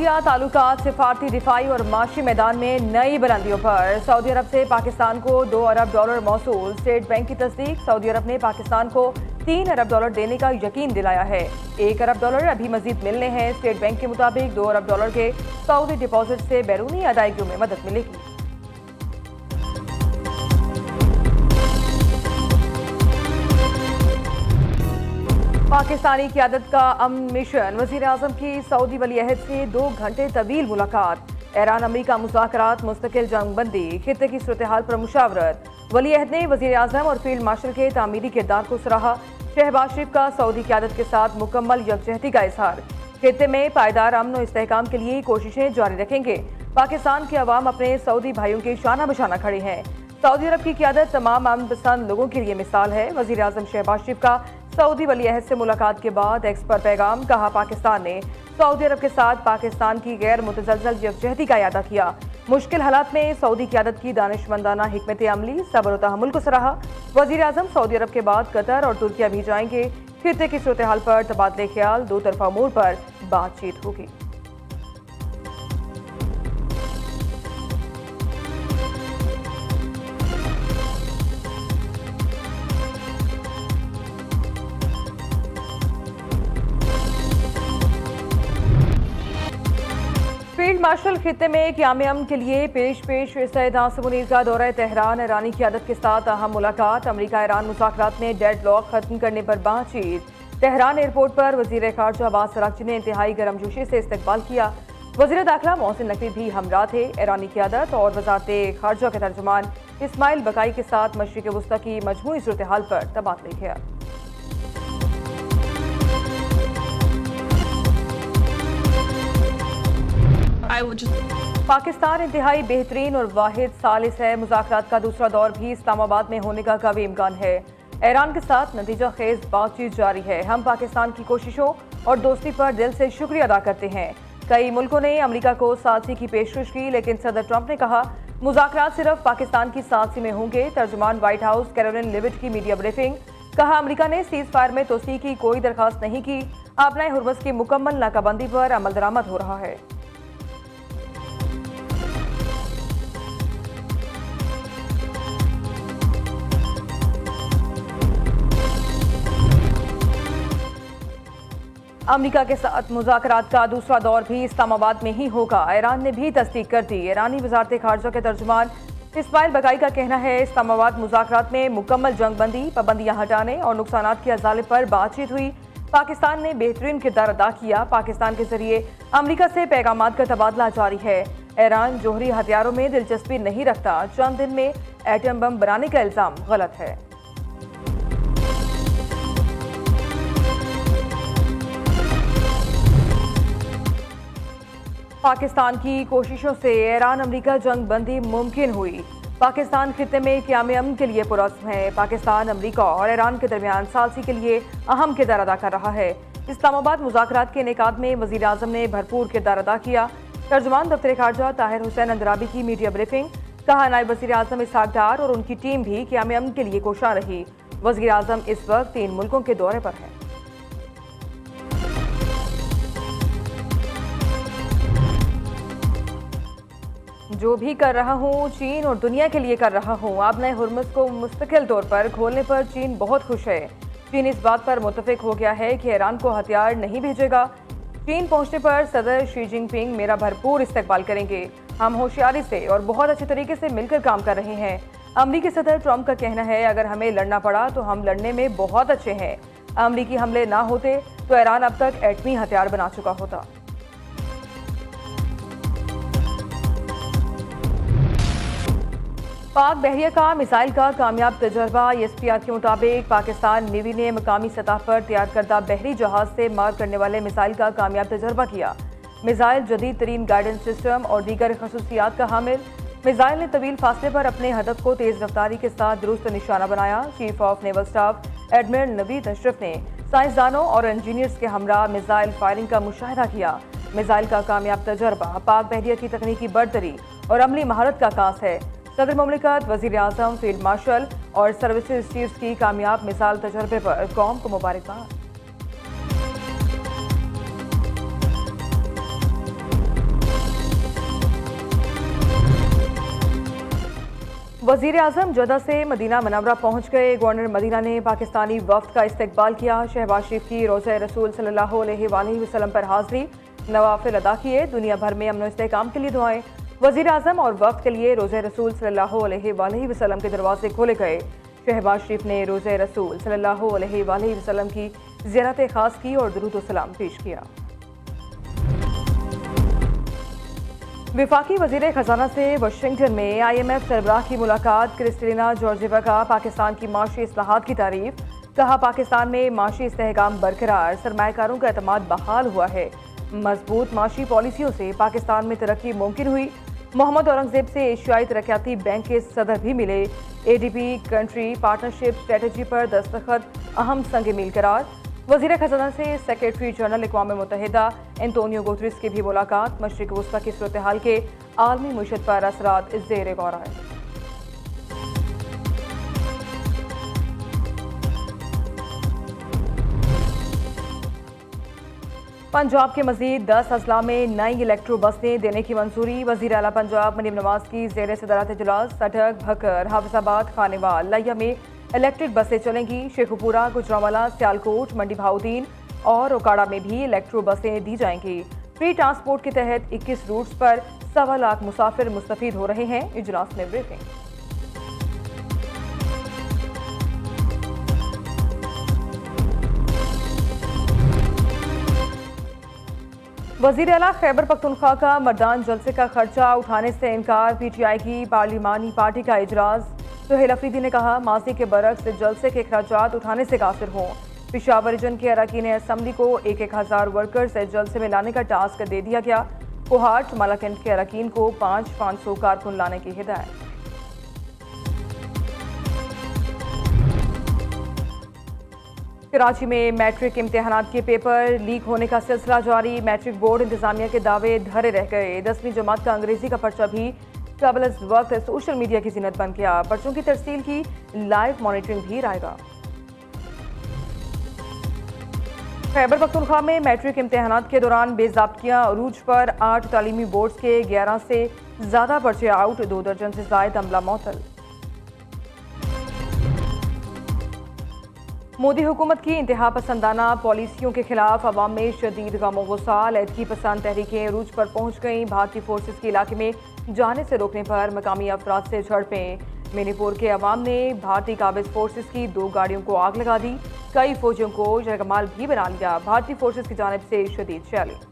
सऊदीया ताल्लुकात सिफारती, दिफाई और माशी मैदान में नई बुलंदियों पर। सऊदी अरब से पाकिस्तान को $2 अरब मौसूल। स्टेट बैंक की तस्दीक, सऊदी अरब ने पाकिस्तान को $3 अरब देने का यकीन दिलाया है। $1 अरब अभी मजीद मिलने हैं। स्टेट बैंक के मुताबिक $2 अरब के सऊदी डिपॉजिट से बैरूनी अदायगियों में मदद मिलेगी। पाकिस्तानी क़यादत का अमन मिशन। वज़ीर आज़म की सऊदी वली अहद से 2 घंटे तवील मुलाकात। ईरान अमरीका मुज़ाकरात, मुस्तकिल जंगबंदी, खित्ते की सूरत हाल पर मुशावरत। वली अहद ने वज़ीर आज़म और फील्ड मार्शल के तामीरी किरदार को सराहा। शहबाज शरीफ का सऊदी क़यादत के साथ मुकम्मल यकजहती का इजहार। खित्ते में पायदार अमन और इस्तेहकाम के लिए कोशिशें जारी रखेंगे। पाकिस्तान के अवाम अपने सऊदी भाइयों के शाना बशाना खड़े हैं। सऊदी अरब की क़यादत तमाम अमन पसंद लोगों के लिए मिसाल है। वज़ीर आज़म शहबाज शरीफ का सऊदी वली अहद से मुलाकात के बाद एक्स पर पैगाम। कहा, पाकिस्तान ने सऊदी अरब के साथ पाकिस्तान की गैर मुतज़लज़ल यकजहती का इयादा किया। मुश्किल हालात में सऊदी क़यादत की दानिशमंदाना हिकमत अमली, सब्र और तहम्मुल को सराहा। वज़ीर आज़म सऊदी अरब के बाद कतर और तुर्किया भी जाएंगे। खित्ते की सूरत हाल पर तबादले ख्याल, दो तरफा अमूर पर बातचीत होगी। फील्ड मार्शल खित्ते में क़याम अमन के लिए पेश सैयद आसिम मुनीर का दौरा तेहरान। ईरानी क़यादत के साथ अहम मुलाकात। अमरीका ईरान मुज़ाकरात में डेड लॉक खत्म करने पर बातचीत। तेहरान एयरपोर्ट पर वज़ीर ख़ारजा अब्बास अराग़ची ने इंतहाई गर्मजोशी से इस्तकबाल किया। वज़ीर दाखिला मोहसिन नकवी भी हमरा थे। ईरानी क़यादत और वज़ारत ख़ारजा के तर्जुमान इस्माइल बकाई के साथ मशरिक़ वस्ता की मजमूई सूरत हाल पर तबादले ख्याल। पाकिस्तान इंतहाई बेहतरीन और वाहिद सालिस है। मुज़ाकरात का दूसरा दौर भी इस्लामाबाद में होने का काफ़ी इम्कान है। ईरान के साथ नतीजा खेज बातचीत जारी है। हम पाकिस्तान की कोशिशों और दोस्ती पर दिल से शुक्रिया अदा करते हैं। कई मुल्कों ने अमरीका को साथी की पेशकश की, लेकिन सदर ट्रंप ने कहा मुज़ाकरात सिर्फ पाकिस्तान की साथी में होंगे। तर्जुमान व्हाइट हाउस कैरोलिन लिविट की मीडिया ब्रीफिंग। कहा, अमरीका ने सीज फायर में तोसी की कोई दरखास्त नहीं की। आपनाए हुर्मस की मुकम्मल नाकाबंदी पर अमल दरामद हो रहा है। अमरीका के साथ मुज़ाकरात का दूसरा दौर भी इस्लामाबाद में ही होगा। ईरान ने भी तस्दीक कर दी। ईरानी वज़ारत ख़ारजा के तर्जुमान इस्माइल बकाई का कहना है, इस्लामाबाद मुज़ाकरात में मुकम्मल जंगबंदी, पाबंदियां हटाने और नुकसानात के अज़ाले पर बातचीत हुई। पाकिस्तान ने बेहतरीन किरदार अदा किया। पाकिस्तान के जरिए अमरीका से पैगामात का तबादला जारी है। ईरान जोहरी हथियारों में दिलचस्पी नहीं रखता। चंद दिन में एटम बम बनाने का इल्ज़ाम गलत है। पाकिस्तान की कोशिशों से ईरान अमरीका जंग बंदी मुमकिन हुई। पाकिस्तान खित्ते में क़याम अमन के लिए पुरअज़्म है। पाकिस्तान अमरीका और ईरान के दरमियान सालसी के लिए अहम किरदार अदा कर रहा है। इस्लामाबाद मुज़ाकरात के इनेकाद में वज़ीर आज़म ने भरपूर किरदार अदा किया। तर्जुमान दफ्तर ख़ारजा ताहिर हुसैन अंदराबी की मीडिया ब्रीफिंग। कहा, नायब वज़ीर आज़म इसहाक़ डार और उनकी टीम भी क़याम अमन के लिए कोशा रही। वज़ीर आज़म इस वक्त 3 मुल्कों के दौरे पर हैं। जो भी कर रहा हूँ चीन और दुनिया के लिए कर रहा हूँ। आपने हुर्मुज़ को मुस्तकिल तौर पर खोलने पर चीन बहुत खुश है। चीन इस बात पर मुत्तफ़िक हो गया है कि ईरान को हथियार नहीं भेजेगा। चीन पहुँचने पर सदर शी जिनपिंग मेरा भरपूर इस्तकबाल करेंगे। हम होशियारी से और बहुत अच्छे तरीके से मिलकर काम कर रहे हैं। अमरीकी सदर ट्रंप का कहना है, अगर हमें लड़ना पड़ा तो हम लड़ने में बहुत अच्छे हैं। अमरीकी हमले ना होते तो ईरान अब तक एटमी हथियार बना चुका होता। पाक बहरिया का मिसाइल का कामयाब तजर्बा। ESPR के मुताबिक पाकिस्तान नेवी ने मकामी सतह पर तैयार करदा बहरी जहाज से मार करने वाले मिसाइल का कामयाब तजर्बा किया। मिसाइल जदीद तरीन गाइडेंस सिस्टम और दीगर खसूसियात का हामिल। मिसाइल ने तवील फासले पर अपने हदफ को तेज रफ्तारी के साथ दुरुस्त निशाना बनाया। Chief of naval staff admiral Naveed Ashraf ने साइंसदानों और इंजीनियर्स के हमरा मिसाइल फायरिंग का मुशाहिदा किया। मिसाइल का कामयाब तजर्बा पाक बहरिया की तकनीकी बरतरी और अमली महारत का कास है। सदर मुमलिकत, वज़ीर आज़म, फील्ड मार्शल और सर्विसेज चीफ्स की कामयाब मिसाल तजर्बे पर कौम को मुबारकबाद। वजीर आजम जद्दा से मदीना मनवरा पहुंच गए। गवर्नर मदीना ने पाकिस्तानी वफ्द का इस्तकबाल किया। शहबाज शरीफ की रोज़ा रसूल सल्लल्लाहु अलैहि वसल्लम पर हाजिरी, नवाफिल अदा किए। दुनिया भर में अमन इस्तेहकाम के लिए दुआएं। वजीर आजम और वफ्द के लिए रोज़ा रसूल सल्लल्लाहु अलैहि वसल्लम के दरवाजे खोले गए। शहबाज शरीफ ने रोज़ा रसूल सल्लल्लाहु अलैहि वसल्लम की ज़ियारत खास की और दुरूद व सलाम पेश किया। विफाकी वजीर खजाना से वाशिंगटन में IMF सरबराह की मुलाकात। क्रिस्टलिना जॉर्जिवा का पाकिस्तान की माशी इस्लाहात की तारीफ। कहा, पाकिस्तान में माशी इस्तेहकाम बरकरार, सरमायाकारों का एतमाद बहाल हुआ है। मजबूत माशी पॉलिसियों से पाकिस्तान में तरक्की मुमकिन हुई। मोहम्मद औरंगजेब से एशियाई तरक्याती बैंक के सदर भी मिले। ADB कंट्री पार्टनरशिप स्ट्रेटजी पर दस्तखत, अहम संग मील करार। वजीर खजाना से सेक्रेटरी जनरल अक़वाम मुत्तहिदा एंटोनियो गुतरेस की भी मुलाकात। मशरिक़ वस्ता की सूरत हाल के आलमी मईशत पर असरात ज़ेर गौर आए। पंजाब के मजीद 10 अजला में नई इलेक्ट्रो बसें देने की मंजूरी। वजीर आला पंजाब मरीम नवाज की ज़ेर सदरत इजलास सटक, भक्कर, हाफिजाबाद, खानेवाल, लिया में इलेक्ट्रिक बसें चलेंगी। शेखुपुरा, गुजरांवाला, सियालकोट, मंडी भाउदीन और ओकाड़ा में भी इलेक्ट्रो बसें दी जाएंगी। फ्री ट्रांसपोर्ट के तहत 21 रूट्स पर 1.25 लाख मुसाफिर मुस्तफीद हो रहे हैं। इजलास में ब्रीफिंग। वजीर आला खैबर पख्तूनख्वा का मर्दान जलसे का खर्चा उठाने से इनकार। PTI की पार्लिमानी पार्टी का इजलास। सुहेल अफरीदी ने कहा, माजी के बरक्स जलसे के अखराजात उठाने से कासिर हों। पेशावर रीजन के अरकान असम्बली को 1,000 वर्कर्स जलसे में लाने का टास्क दे दिया गया। कोहाट, मालाकंड के अरकान को 500 कारकुन लाने की हिदायत। कराची में मैट्रिक इम्तिहानात के पेपर लीक होने का सिलसिला जारी। मैट्रिक बोर्ड इंतजामिया के दावे धरे रह गए। 10वीं जमात का अंग्रेजी का पर्चा भी कबल इस वक्त सोशल मीडिया की जीनत बन गया। पर्चों की तरसील की लाइव मॉनिटरिंग भी रहेगा। खैबर पख्तूनख्वा में मैट्रिक इम्तिहानात के दौरान बेज़ाब्तियां अरूज पर। 8 तालीमी बोर्ड्स के 11 से ज्यादा पर्चे आउट, 2 दर्जन से जायद अमला मअतल। मोदी हुकूमत की इंतहा पसंदाना पॉलिसियों के खिलाफ अवाम में शदीद गम गुस्सा। लैदगी पसंद तहरीकें अरूज पर पहुंच गईं। भारतीय फोर्सेस के इलाके में जाने से रोकने पर मकामी अफराद से झड़पें। मणिपुर के अवाम ने भारतीय काबिज फोर्सेस की 2 गाड़ियों को आग लगा दी। कई फौजियों को जरगमाल भी बना लिया। भारतीय फोर्सेस की जानिब से शदीद चैलेंज।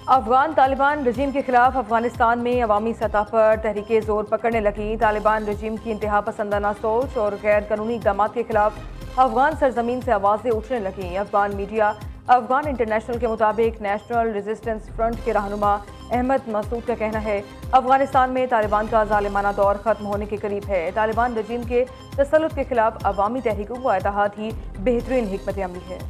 अफगान तालिबान रजीम के खिलाफ अफगानिस्तान में अवामी सतह पर तहरीकें जोर पकड़ने लगी। तालिबान रजीम की इंतहा पसंदाना सोच और गैर कानूनी इक़दाम के खिलाफ अफगान सरजमीन से आवाज़ें उठने लगीं। अफगान मीडिया अफगान इंटरनेशनल के मुताबिक नेशनल रेजिस्टेंस फ्रंट के रहनुमा अहमद मसूद का कहना है, अफगानिस्तान में तालिबान का जालिमाना दौर खत्म होने के करीब है। तालिबान रजीम के तसल्लुत के खिलाफ अवामी तहरीकों का इत्तेहाद ही बेहतरीन हिकमत अमली है।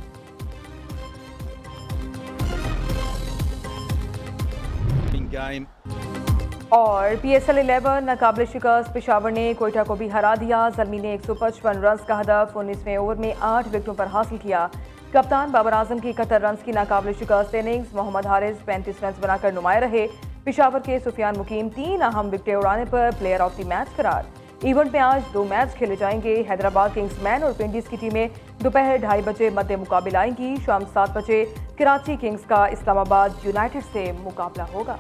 और PSL 11 नाकाबिल शिकस्त। पेशावर ने कोयटा को भी हरा दिया। ज़ल्मी ने 155 रन का हदफ 19वें ओवर में 8 विकेटों पर हासिल किया। कप्तान बाबर आजम की 71 रन की नाकाबिल शिकस्त इनिंग्स। मोहम्मद हारिस 35 रन बनाकर नुमाया रहे। पेशावर के सुफियान मुकीम 3 अहम विकेटें उड़ाने पर प्लेयर ऑफ द मैच करार। इवेंट में आज 2 मैच खेले जाएंगे। हैदराबाद किंग्समैन और विंडीज की टीमें दोपहर 2:30 बजे मध्य मुकाबला आएंगी। शाम 7 बजे कराची किंग्स का इस्लामाबाद यूनाइटेड से मुकाबला होगा।